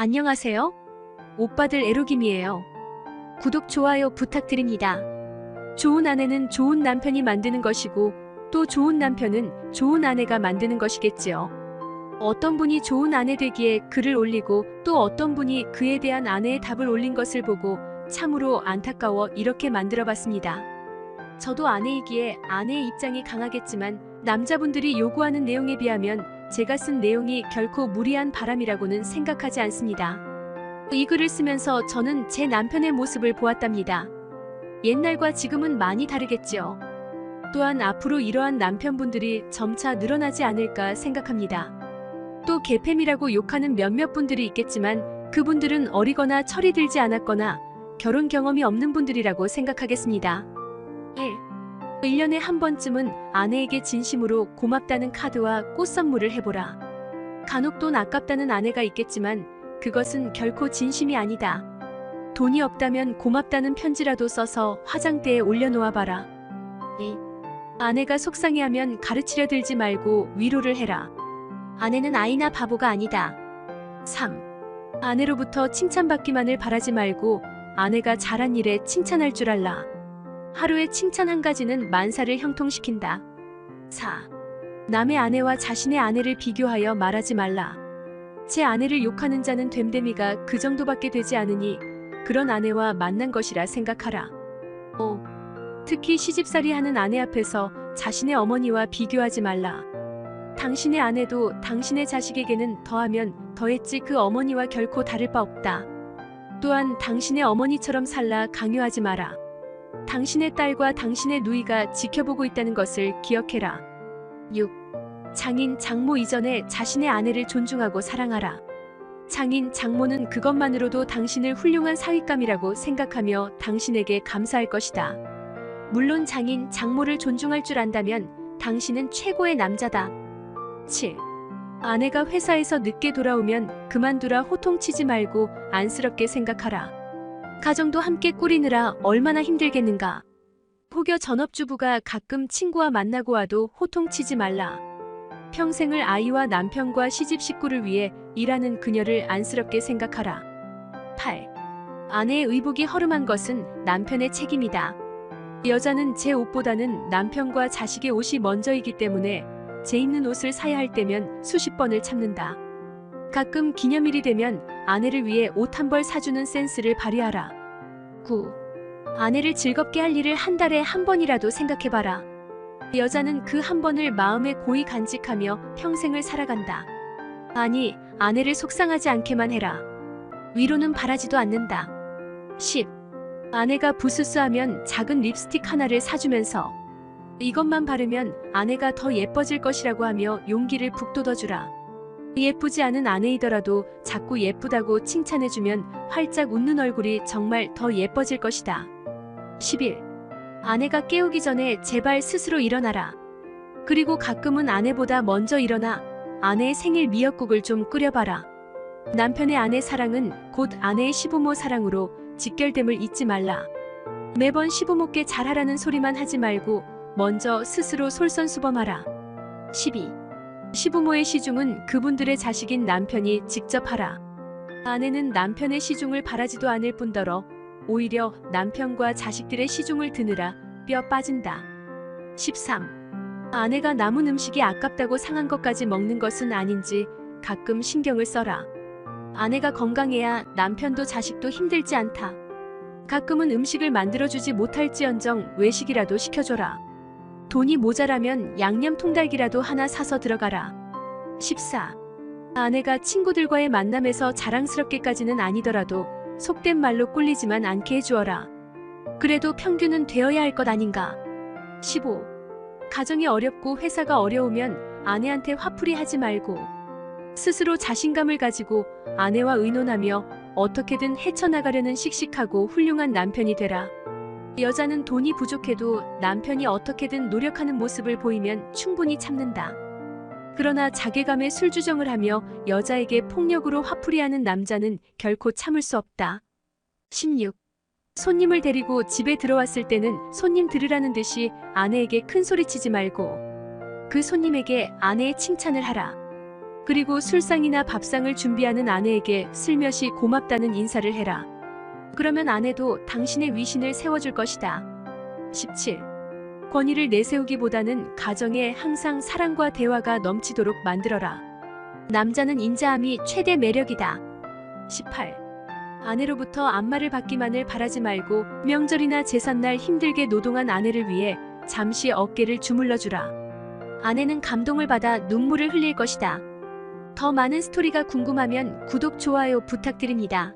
안녕하세요. 오빠들 에로김이에요. 구독, 좋아요 부탁드립니다. 좋은 아내는 좋은 남편이 만드는 것이고 또 좋은 남편은 좋은 아내가 만드는 것이겠지요. 어떤 분이 좋은 아내 되기에 글을 올리고 또 어떤 분이 그에 대한 아내의 답을 올린 것을 보고 참으로 안타까워 이렇게 만들어봤습니다. 저도 아내이기에 아내의 입장이 강하겠지만 남자분들이 요구하는 내용에 비하면 제가 쓴 내용이 결코 무리한 바람이라고는 생각하지 않습니다. 이 글을 쓰면서 저는 제 남편의 모습을 보았답니다. 옛날과 지금은 많이 다르겠지요. 또한 앞으로 이러한 남편분들이 점차 늘어나지 않을까 생각합니다. 또 개팸이라고 욕하는 몇몇 분들이 있겠지만 그분들은 어리거나 철이 들지 않았거나 결혼 경험이 없는 분들이라고 생각하겠습니다. 1년에 한 번쯤은 아내에게 진심으로 고맙다는 카드와 꽃 선물을 해보라. 간혹 돈 아깝다는 아내가 있겠지만 그것은 결코 진심이 아니다. 돈이 없다면 고맙다는 편지라도 써서 화장대에 올려놓아봐라. 2. 아내가 속상해하면 가르치려 들지 말고 위로를 해라. 아내는 아이나 바보가 아니다. 3. 아내로부터 칭찬받기만을 바라지 말고 아내가 잘한 일에 칭찬할 줄 알라. 하루에 칭찬 한 가지는 만사를 형통시킨다. 4. 남의 아내와 자신의 아내를 비교하여 말하지 말라. 제 아내를 욕하는 자는 됨됨이가 그 정도밖에 되지 않으니 그런 아내와 만난 것이라 생각하라. 5. 특히 시집살이 하는 아내 앞에서 자신의 어머니와 비교하지 말라. 당신의 아내도 당신의 자식에게는 더하면 더했지 그 어머니와 결코 다를 바 없다. 또한 당신의 어머니처럼 살라 강요하지 마라. 당신의 딸과 당신의 누이가 지켜보고 있다는 것을 기억해라. 6. 장인, 장모 이전에 자신의 아내를 존중하고 사랑하라. 장인, 장모는 그것만으로도 당신을 훌륭한 사윗감이라고 생각하며 당신에게 감사할 것이다. 물론 장인, 장모를 존중할 줄 안다면 당신은 최고의 남자다. 7. 아내가 회사에서 늦게 돌아오면 그만두라 호통치지 말고 안쓰럽게 생각하라. 가정도 함께 꾸리느라 얼마나 힘들겠는가. 혹여 전업주부가 가끔 친구와 만나고 와도 호통치지 말라. 평생을 아이와 남편과 시집 식구를 위해 일하는 그녀를 안쓰럽게 생각하라. 8. 아내의 의복이 허름한 것은 남편의 책임이다. 여자는 제 옷보다는 남편과 자식의 옷이 먼저이기 때문에 제 입는 옷을 사야 할 때면 수십 번을 참는다. 가끔 기념일이 되면 아내를 위해 옷 한 벌 사주는 센스를 발휘하라. 9. 아내를 즐겁게 할 일을 한 달에 한 번이라도 생각해봐라. 여자는 그 한 번을 마음에 고이 간직하며 평생을 살아간다. 아니, 아내를 속상하지 않게만 해라. 위로는 바라지도 않는다. 10. 아내가 부스스하면 작은 립스틱 하나를 사주면서 이것만 바르면 아내가 더 예뻐질 것이라고 하며 용기를 북돋워주라. 예쁘지 않은 아내이더라도 자꾸 예쁘다고 칭찬해주면 활짝 웃는 얼굴이 정말 더 예뻐질 것이다. 11. 아내가 깨우기 전에 제발 스스로 일어나라. 그리고 가끔은 아내보다 먼저 일어나 아내의 생일 미역국을 좀 끓여봐라. 남편의 아내 사랑은 곧 아내의 시부모 사랑으로 직결됨을 잊지 말라. 매번 시부모께 잘하라는 소리만 하지 말고 먼저 스스로 솔선수범하라. 12. 시부모의 시중은 그분들의 자식인 남편이 직접 하라. 아내는 남편의 시중을 바라지도 않을 뿐더러 오히려 남편과 자식들의 시중을 드느라 뼈 빠진다. 13. 아내가 남은 음식이 아깝다고 상한 것까지 먹는 것은 아닌지 가끔 신경을 써라. 아내가 건강해야 남편도 자식도 힘들지 않다. 가끔은 음식을 만들어주지 못할지언정 외식이라도 시켜줘라. 돈이 모자라면 양념 통닭이라도 하나 사서 들어가라. 14. 아내가 친구들과의 만남에서 자랑스럽게까지는 아니더라도 속된 말로 꿀리지만 않게 해주어라. 그래도 평균은 되어야 할 것 아닌가. 15. 가정이 어렵고 회사가 어려우면 아내한테 화풀이 하지 말고 스스로 자신감을 가지고 아내와 의논하며 어떻게든 헤쳐나가려는 씩씩하고 훌륭한 남편이 되라. 여자는 돈이 부족해도 남편이 어떻게든 노력하는 모습을 보이면 충분히 참는다. 그러나 자괴감에 술주정을 하며 여자에게 폭력으로 화풀이하는 남자는 결코 참을 수 없다. 16. 손님을 데리고 집에 들어왔을 때는 손님 들으라는 듯이 아내에게 큰 소리치지 말고 그 손님에게 아내의 칭찬을 하라. 그리고 술상이나 밥상을 준비하는 아내에게 슬며시 고맙다는 인사를 해라. 그러면 아내도 당신의 위신을 세워줄 것이다. 17. 권위를 내세우기보다는 가정에 항상 사랑과 대화가 넘치도록 만들어라. 남자는 인자함이 최대 매력이다. 18. 아내로부터 안마를 받기만을 바라지 말고 명절이나 제삿날 힘들게 노동한 아내를 위해 잠시 어깨를 주물러주라. 아내는 감동을 받아 눈물을 흘릴 것이다. 더 많은 스토리가 궁금하면 구독, 좋아요 부탁드립니다.